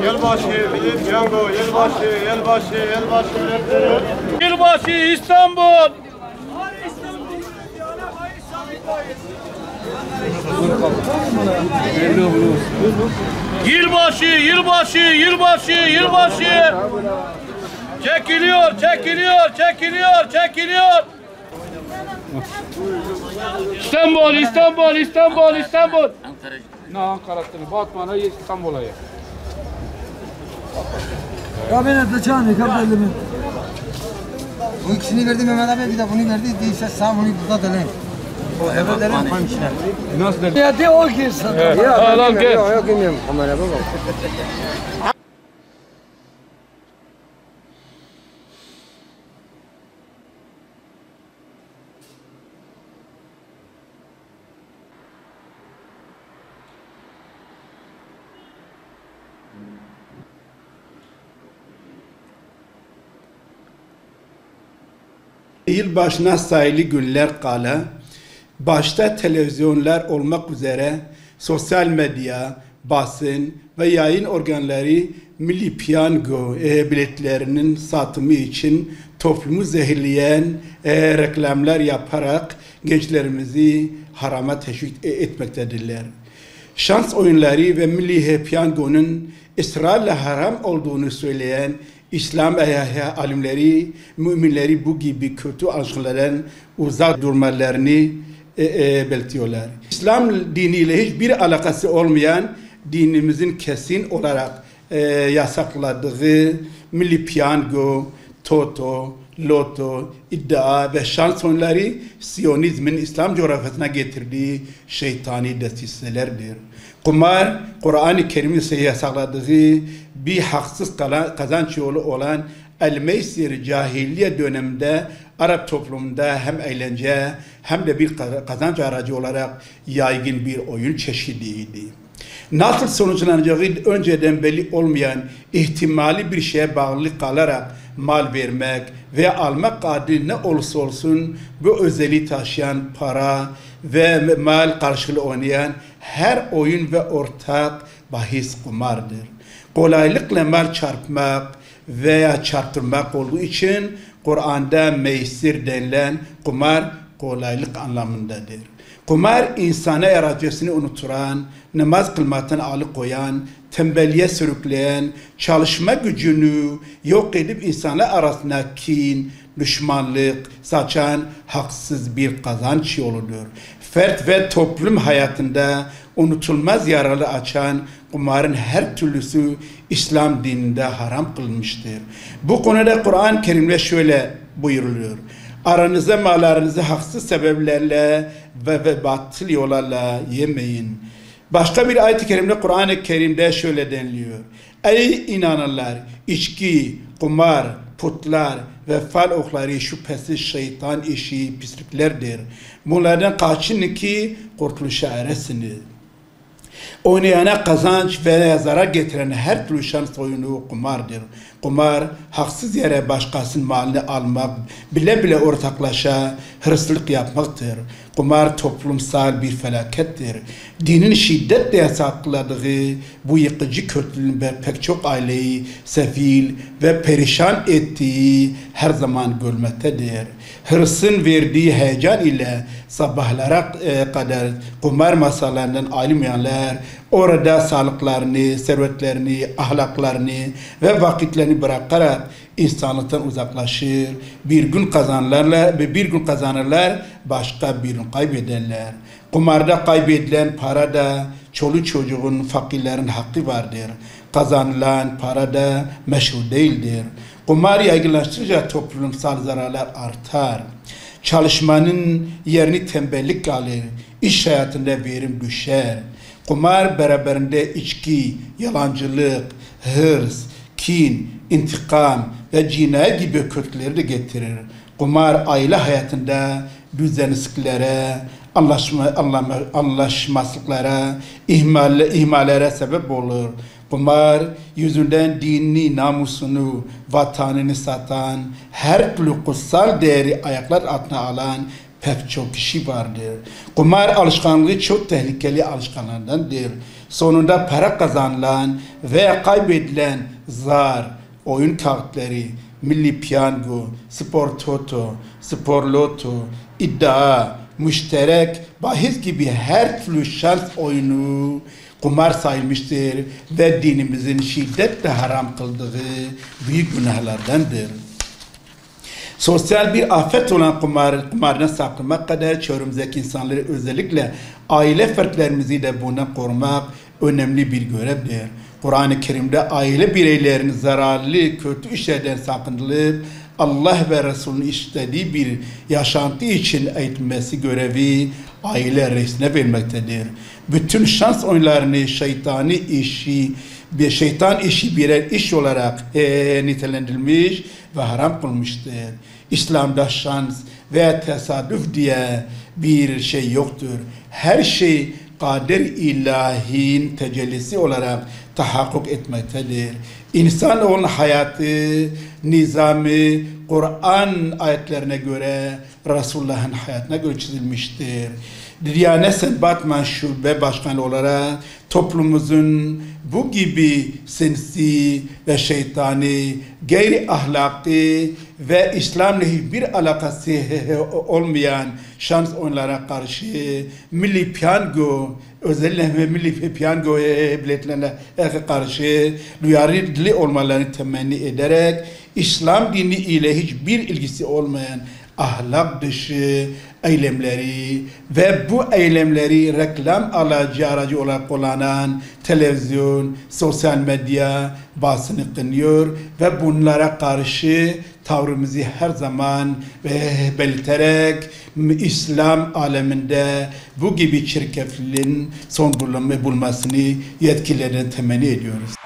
Yılbaşı, milli piyango, yılbaşı biletleri. Yılbaşı İstanbul. Yılbaşı. Çekiliyor. İstanbul. Ne Ankara'sını, Batman'a, İstanbul'a ya. Kabinette çağını kapatıldı. Bu ikisini verdi Mehmet abi, bir de bunu verdi. Değilse sağ bunu burada dönelim. O eve dönelim koymuşlar. Nasıl dedi? Ya de o girsin. Al gel. Yok bilmiyorum kamera bak. Yılbaşına sayılı günler kala, başta televizyonlar olmak üzere sosyal medya, basın ve yayın organları milli piyango biletlerinin satımı için toplumu zehirleyen reklamlar yaparak gençlerimizi harama teşvik etmektedirler. Şans oyunları ve milli piyangonun ısrarla haram olduğunu söyleyen İslam alimleri, müminleri bu gibi kötü alışkanlıklardan uzak durmalarını belirtiyorlar. İslam diniyle hiçbir alakası olmayan dinimizin kesin olarak yasakladığı milli piyango, toto, loto, iddia ve şans oyunları Siyonizmin İslam coğrafyasına getirdiği şeytani desiselerdir. Kumar, Kur'an-ı Kerim'in yasakladığı bir haksız kazanç yolu olan el-meysir cahiliye döneminde Arap toplumunda hem eğlence hem de bir kazanç aracı olarak yaygın bir oyun çeşidiydi. Nasıl sonuçlanacağı önceden belli olmayan ihtimali bir şeye bağlı kalarak mal vermek veya almak adil ne olursa olsun bu özelliği taşıyan para ve mal karşılığı oynayan her oyun ve ortak bahis kumardır. Kolaylıkla mal çarpmak veya çarptırmak olduğu için Kur'an'da meysir denilen kumar kolaylık anlamındadır. Kumar insana eradesini unuturan, namaz kılmaktan alıkoyan, tembelliğe sürükleyen, çalışma gücünü yok edip insanlar arasında kin, düşmanlık saçan haksız bir kazanç yoludur. Fert ve toplum hayatında unutulmaz yaralı açan kumarın her türlüsü İslam dininde haram kılmıştır. Bu konuda Kur'an-ı Kerim'de şöyle buyuruluyor. Aranızda mallarınızı haksız sebeplerle ve batıl yollarla yemeyin. Başka bir ayet-i kerimde Kur'an-ı Kerim'de şöyle deniliyor. Ey inananlar, içki, kumar, putlar ve fal okları şüphesiz şeytan işi pisliklerdir. Bunlardan kaçının ki kurtuluşa eresiniz. Oynayana kazanç ve zarar getiren her türlü şans oyunu kumardır. Kumar, haksız yere başkasının malını almak, bile bile ortaklaşa hırsızlık yapmaktır. Kumar toplumsal bir felakettir. Dinin şiddetle yasakladığı bu yıkıcı kötülüğün pek çok aileyi sefil ve perişan ettiği her zaman görmektedir. Hırsın verdiği heyecan ile sabahlara kadar kumar masalarından ayrılmayanlar orada sağlıklarını, servetlerini, ahlaklarını ve vakitlerini bırakarak insanlıktan uzaklaşır. Bir gün kazanırlar, başka bir gün kaybederler. Kumarda kaybedilen parada çoluk çocuğun, fakirlerin hakkı vardır. Kazanılan parada meşhur değildir. Kumar yaygınlaştıkça toplumsal zararlar artar. Çalışmanın yerini tembellik alır. İş hayatında verim düşer. Kumar beraberinde içki, yalancılık, hırs, kin, intikam ve cinayet gibi kötüleri de getirir. Kumar aile hayatında düzensizliklere, anlaşmazlıklara, ihmallere sebep olur. Kumar yüzünden dinini, namusunu, vatanını satan, her türlü kutsal değeri ayaklar altına alan pek çok kişi vardır. Kumar alışkanlığı çok tehlikeli alışkanlardandır. Sonunda para kazanılan veya kaybedilen zar, oyun kağıtları, milli piyango, spor toto, spor loto, iddia, müşterek, bahis gibi her türlü şans oyunu kumar sayılmıştır ve dinimizin şiddetle haram kıldığı büyük günahlardandır. Sosyal bir afet olan kumardan sakınmak kadar çevremizdeki insanları özellikle aile fertlerimizi de bundan korumak önemli bir görevdir. Kur'an-ı Kerim'de aile bireylerinin zararlı, kötü işlerden sakınılıp Allah ve Resulü'nün istediği bir yaşantı için eğitilmesi görevi aile reisine vermektedir. Bütün şans oyunlarını şeytan işi birer iş olarak nitelendirilmiş ve haram kılmıştır. İslam'da şans veya tesadüf diye bir şey yoktur. Her şey kader ilahin tecellisi olarak tahakkuk etmektedir. İnsanoğlunun hayatı, nizamı, Kur'an ayetlerine göre, Resulullah'ın hayatına göre çizilmiştir. Diyanet Senbatman Şube Başkanı olarak toplumumuzun bu gibi sinsi ve şeytani, gayri ahlaki ve İslam'la hiçbir alakası olmayan şans oyunlara karşı milli piyango, özellikle milli piyango biletlerine karşı duyarlı olmalarını temenni ederek İslam dini ile hiçbir ilgisi olmayan ahlak dışı eylemleri ve bu eylemleri reklam aracı olarak kullanan televizyon, sosyal medya, basını kınıyor ve bunlara karşı tavrımızı her zaman belirterek İslam aleminde bu gibi çirkefliğin son bulmasını yetkililerden temenni ediyoruz.